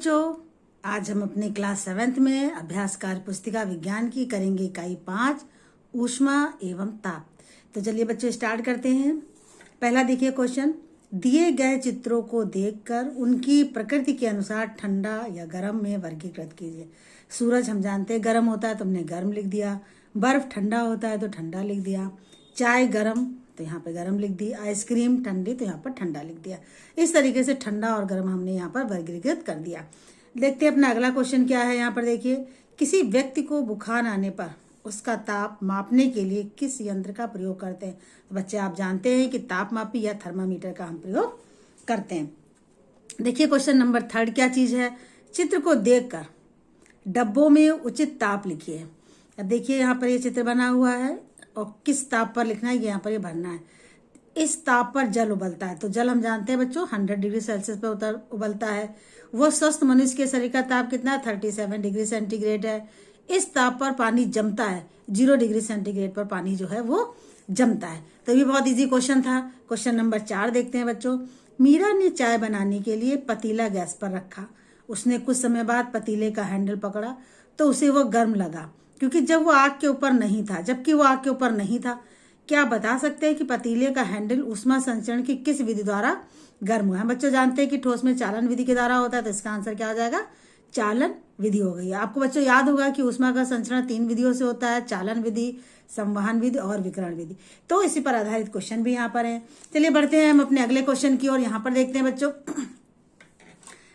बच्चों, आज हम अपने क्लास 7th में अभ्यास कार्य पुस्तिका विज्ञान की करेंगे इकाई 5 ऊष्मा एवं ताप। तो चलिए बच्चों स्टार्ट करते हैं। पहला देखिए क्वेश्चन, दिए गए चित्रों को देखकर उनकी प्रकृति के अनुसार ठंडा या गर्म में वर्गीकृत कीजिए। सूरज हम जानते हैं गर्म होता है तो हमने गर्म लिख दिया, बर्फ ठंडा होता है तो ठंडा लिख दिया, चाय गर्म तो यहाँ पे गर्म लिख दी, आइसक्रीम ठंडी तो यहाँ पर ठंडा लिख दिया। इस तरीके से ठंडा और गर्म हमने यहाँ पर वर्गीकृत कर दिया। देखते हैं अपना अगला क्वेश्चन क्या है। यहाँ पर देखिए, किसी व्यक्ति को बुखार आने पर उसका ताप मापने के लिए किस यंत्र का प्रयोग करते हैं। तो बच्चे आप जानते हैं कि तापमापी या थर्मामीटर का हम प्रयोग करते हैं। देखिए क्वेश्चन नंबर 3 क्या चीज है। चित्र को देखकर डब्बों में उचित ताप लिखिए। अब देखिए यहाँ पर ये चित्र बना हुआ है और किस ताप पर लिखना है यहाँ पर ये भरना है। इस ताप पर जल उबलता है, तो जल हम जानते हैं बच्चों 100 डिग्री सेल्सियस पर उबलता है। वो स्वस्थ मनुष्य के शरीर का ताप कितना है, 37 डिग्री सेंटीग्रेड है। इस ताप पर पानी जमता है, 0 डिग्री सेंटीग्रेड पर पानी जो है वो जमता है। तो ये बहुत इजी क्वेश्चन था। क्वेश्चन नंबर 4 देखते हैं बच्चों। मीरा ने चाय बनाने के लिए पतीला गैस पर रखा। उसने कुछ समय बाद पतीले का हैंडल पकड़ा तो उसे वो गर्म लगा, क्योंकि जबकि वो आग के ऊपर नहीं था। क्या बता सकते हैं कि पतीले का हैंडल ऊष्मा संचरण की किस विधि द्वारा गर्म हुआ है। बच्चों जानते हैं कि ठोस में चालन विधि के द्वारा होता है, तो इसका आंसर क्या हो जाएगा, चालन विधि हो गई है। आपको बच्चों याद होगा कि ऊष्मा का संचरण 3 विधियों से होता है, चालन विधि, संवहन विधि और विकिरण विधि। तो इसी पर आधारित क्वेश्चन भी यहाँ पर है। चलिए बढ़ते हैं हम अपने अगले क्वेश्चन की ओर। यहाँ पर देखते हैं बच्चों,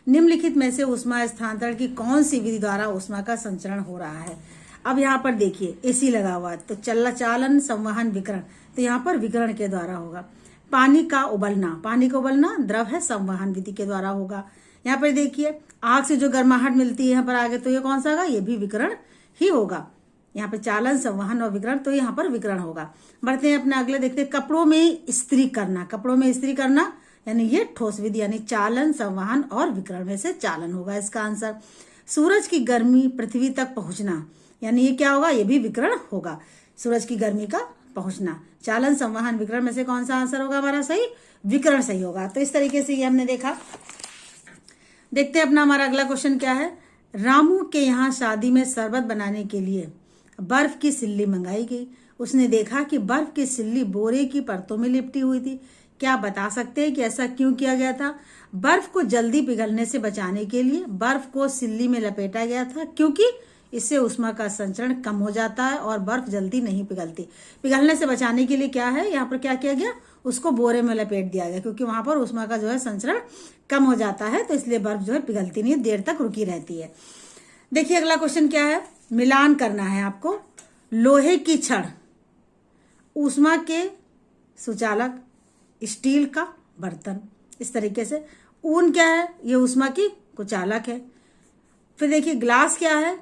निम्नलिखित में से ऊष्मा स्थानांतरण की कौन सी विधि द्वारा ऊष्मा का संचरण हो रहा है। अब यहाँ पर देखिए एसी लगा हुआ है, तो चालन, संवहन, विकिरण, तो यहाँ पर विकिरण के द्वारा होगा। पानी का उबलना द्रव है, संवहन विधि के द्वारा होगा। यहाँ पर देखिए आग से जो गर्माहट मिलती है यहाँ पर आगे, तो ये कौन सा होगा, ये भी विकिरण ही होगा। यहाँ पे चालन, संवहन और विकिरण, तो यहाँ पर विकिरण होगा। बढ़ते हैं अपने अगले देखते हैं, कपड़ों में इस्त्री करना यानी ये ठोस विधि, यानी चालन, संवहन और विकिरण में से चालन होगा इसका आंसर। सूरज की गर्मी पृथ्वी तक पहुंचना, यानी ये क्या होगा, ये भी विकिरण होगा। सूरज की गर्मी का पहुंचना, चालन, संवहन, विकिरण में से कौन सा आंसर होगा हमारा सही, विकिरण सही होगा। तो इस तरीके से ये हमने देखा। देखते हैं अपना हमारा अगला क्वेश्चन क्या है। रामू के यहाँ शादी में शरबत बनाने के लिए बर्फ की सिल्ली मंगाई गई। उसने देखा कि बर्फ की सिल्ली बोरे की परतों में लिपटी हुई थी। क्या बता सकते हैं कि ऐसा क्यों किया गया था। बर्फ को जल्दी पिघलने से बचाने के लिए बर्फ को सिल्ली में लपेटा गया था, क्योंकि इससे ऊष्मा का संचरण कम हो जाता है और बर्फ जल्दी नहीं पिघलती। पिघलने से बचाने के लिए क्या है, यहाँ पर क्या किया गया, उसको बोरे में लपेट दिया गया, क्योंकि वहां पर ऊष्मा का जो है संचरण कम हो जाता है, तो इसलिए बर्फ जो है पिघलती नहीं, देर तक रुकी रहती है। देखिए अगला क्वेश्चन क्या है, मिलान करना है आपको। लोहे की छड़ ऊष्मा के सुचालक, स्टील का बर्तन, इस तरीके से। ऊन क्या है, ये ऊष्मा की कुचालक है। फिर देखिए ग्लास क्या है,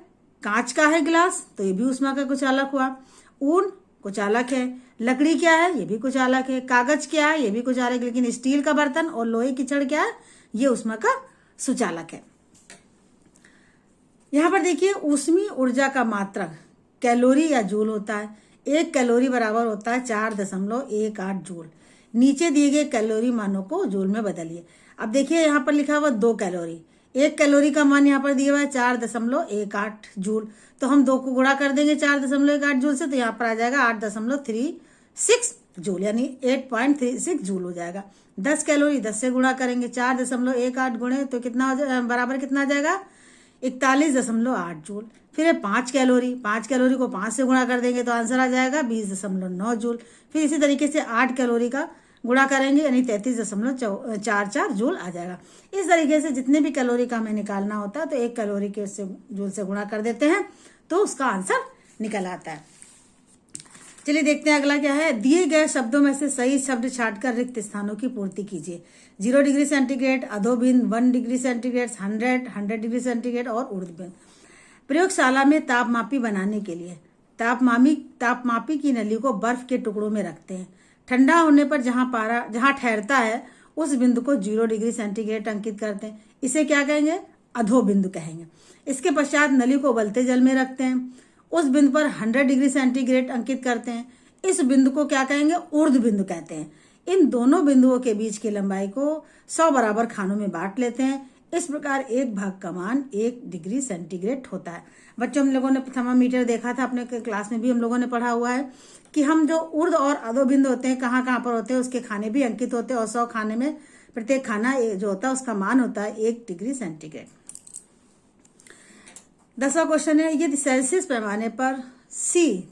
कांच का है ग्लास, तो ये भी ऊष्मा का कुचालक हुआ। ऊन कुचालक है। लकड़ी क्या है, ये भी कुचालक है। कागज क्या है, ये भी कुचालक, लेकिन स्टील का बर्तन और लोहे की छड़ क्या है, ये ऊष्मा का सुचालक है। यहाँ पर देखिए ऊष्मीय ऊर्जा का मात्रक कैलोरी या जूल होता है। 1 कैलोरी बराबर होता है 4.18 जूल। नीचे दिए गए कैलोरी मानों को जूल में बदलिए। अब देखिए यहाँ पर लिखा हुआ 2 कैलोरी, 1 कैलोरी का मान यहाँ पर दिया हुआ है 4.18 जूल, तो हम 2 को गुणा कर देंगे 4.18 जूल से, तो यहाँ पर आ जाएगा 8.36 जूल, यानी 8.36 जूल हो जाएगा। 10 कैलोरी 10 से गुणा करेंगे, 4.18 गुणे तो कितना बराबर कितना आ जाएगा, 41.8 जूल। फिर 5 कैलोरी को 5 से गुणा कर देंगे तो आंसर आ जाएगा 20.9 जूल। फिर इसी तरीके से 8 कैलोरी का गुणा करेंगे, यानी 33.44 जूल आ जाएगा। इस तरीके से जितने भी कैलोरी का हमें निकालना होता है, तो 1 कैलोरी के जूल से गुणा कर देते हैं, तो उसका आंसर निकल आता है। चलिए देखते हैं अगला क्या है। दिए गए शब्दों में से सही शब्द छांटकर रिक्त स्थानों की पूर्ति कीजिए। 0 डिग्री सेंटीग्रेड, अधोबिंद, 1 डिग्री सेंटीग्रेड, 100 डिग्री सेंटीग्रेड और ऊर्ध्वबिंद। प्रयोगशाला में तापमापी बनाने के लिए तापमापी की नली को बर्फ के टुकड़ों में रखते हैं। ठंडा होने पर जहां ठहरता है उस बिंदु को 0 डिग्री सेंटीग्रेड अंकित करते हैं। इसे क्या कहेंगे, अधो बिंदु कहेंगे। इसके पश्चात नली को उबलते जल में रखते हैं। उस बिंदु पर 100 डिग्री सेंटीग्रेड अंकित करते हैं। इस बिंदु को क्या कहेंगे, ऊर्ध्व बिंदु कहते हैं। इन दोनों बिंदुओं के बीच की लंबाई को 100 बराबर खानों में बांट लेते हैं। इस प्रकार एक भाग का मान 1 डिग्री सेंटीग्रेड होता है। बच्चों, हम लोगों ने थर्मामीटर देखा था, अपने क्लास में भी हम लोगों ने पढ़ा हुआ है कि हम जो ऊर्ध्व और अधोबिंद होते हैं कहाँ कहाँ पर होते हैं, उसके खाने भी अंकित होते हैं और 100 खाने में प्रत्येक खाना जो होता है उसका मान होता है 1 डिग्री सेंटीग्रेड। 10वां क्वेश्चन है, यदि सेल्सियस पैमाने पर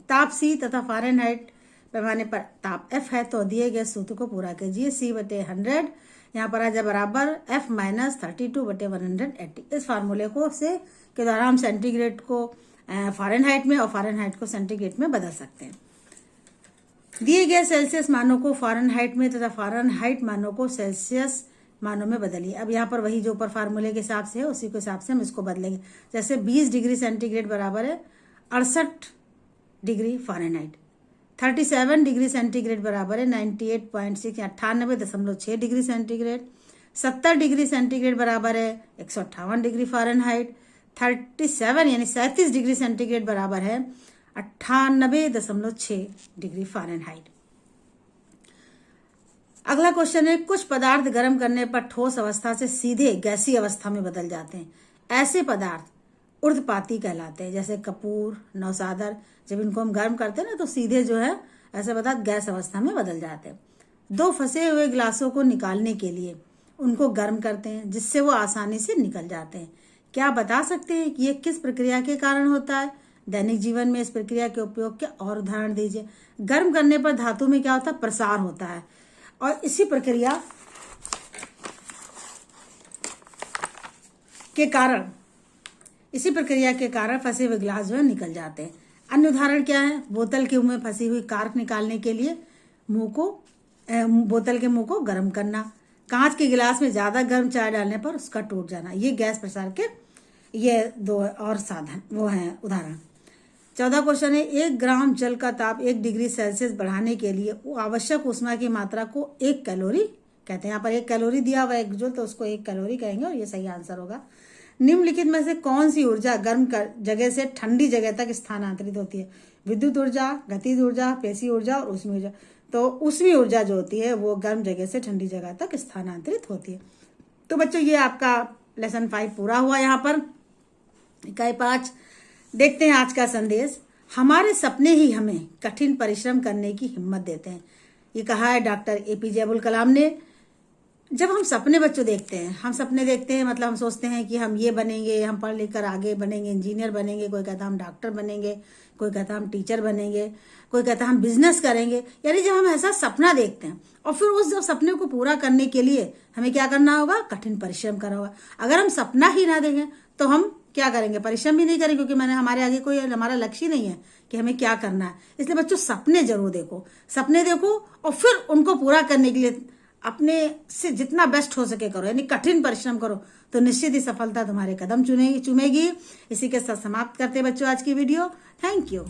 ताप C तथा फ़ारेनहाइट पैमाने पर ताप F है तो दिए गए सूत्र को पूरा कीजिए। C/100 यहाँ पर आ जाए बराबर F - 32/180। इस फार्मूले को के द्वारा हम सेंटीग्रेड को फ़ारेनहाइट में और फ़ारेनहाइट को सेंटीग्रेड में बदल सकते हैं। दिए गए सेल्सियस मानों को फ़ारेनहाइट में तथा फ़ारेनहाइट मानों को सेल्सियस मानों में बदलिए। अब यहाँ पर वही जो ऊपर फार्मूले के हिसाब से है उसी के हिसाब से हम इसको बदलेंगे। जैसे 20 डिग्री सेंटीग्रेड बराबर है 68 डिग्री फ़ारेनहाइट, 37 डिग्री सेंटीग्रेड बराबर है 98.6 या 98.6 डिग्री सेंटीग्रेड, 70 डिग्री सेंटीग्रेड बराबर है 158 डिग्री फ़ारेनहाइट, 37 यानी 37 डिग्री सेंटीग्रेड बराबर है 98.6 डिग्री फ़ारेनहाइट। अगला क्वेश्चन है, कुछ पदार्थ गर्म करने पर ठोस अवस्था से सीधे गैसीय अवस्था में बदल जाते हैं। ऐसे पदार्थ ऊर्ध्वपाती कहलाते हैं, जैसे कपूर, नौसादर। जब इनको हम गर्म करते हैं ना तो सीधे जो है ऐसे पदार्थ गैस अवस्था में बदल जाते हैं। 2 फंसे हुए गिलासों को निकालने के लिए उनको गर्म करते हैं जिससे वो आसानी से निकल जाते हैं। क्या बता सकते हैं कि ये किस प्रक्रिया के कारण होता है? दैनिक जीवन में इस प्रक्रिया के उपयोग के और उदाहरण दीजिए। गर्म करने पर धातु में क्या होता है? प्रसार होता है और इसी प्रक्रिया के कारण फंसे हुए गिलास जो है निकल जाते हैं। अन्य उदाहरण क्या है? बोतल के मुंह में फंसी हुई कार्क निकालने के लिए बोतल के मुंह को गर्म करना, कांच के गिलास में ज्यादा गर्म चाय डालने पर उसका टूट जाना। ये गैस प्रसार के ये 2 और साधन वो हैं उदाहरण। 14 क्वेश्चन है, 1 ग्राम जल का ताप 1 डिग्री सेल्सियस बढ़ाने के लिए आवश्यक ऊष्मा की मात्रा को 1 कैलोरी कहते हैं। यहाँ पर 1 कैलोरी दिया हुआ है 1 जूल, तो उसको 1 कैलोरी कहेंगे और ये सही आंसर होगा। निम्नलिखित में से कौन सी ऊर्जा गर्म जगह से ठंडी जगह तक स्थानांतरित होती है? विद्युत ऊर्जा, गतिज ऊर्जा, पेशी ऊर्जा और ऊष्मी ऊर्जा। तो ऊष्मी ऊर्जा जो होती है वो गर्म जगह से ठंडी जगह तक स्थानांतरित होती है। तो बच्चों, ये आपका लेसन 5 पूरा हुआ। यहाँ पर इकाई 5 देखते हैं आज का संदेश। हमारे सपने ही हमें कठिन परिश्रम करने की हिम्मत देते हैं। ये कहा है डॉक्टर APJ अब्दुल कलाम ने। जब हम सपने बच्चों देखते हैं, हम सपने देखते हैं मतलब हम सोचते हैं कि हम ये बनेंगे, हम पढ़ लिख कर आगे बनेंगे, इंजीनियर बनेंगे, कोई कहता हम डॉक्टर बनेंगे, कोई कहता हम टीचर बनेंगे, कोई कहता हम बिजनेस करेंगे। यानी जब हम ऐसा सपना देखते हैं और फिर उस सपने को पूरा करने के लिए हमें क्या करना होगा? कठिन परिश्रम करना होगा। अगर हम सपना ही ना देखें तो हम क्या करेंगे? परिश्रम भी नहीं करेंगे, क्योंकि हमारे आगे कोई हमारा लक्ष्य नहीं है कि हमें क्या करना है। इसलिए बच्चों, सपने जरूर देखो, सपने देखो और फिर उनको पूरा करने के लिए अपने से जितना बेस्ट हो सके करो, यानी कठिन परिश्रम करो, तो निश्चित ही सफलता तुम्हारे कदम चूमेगी। इसी के साथ समाप्त करते बच्चों आज की वीडियो। Thank you.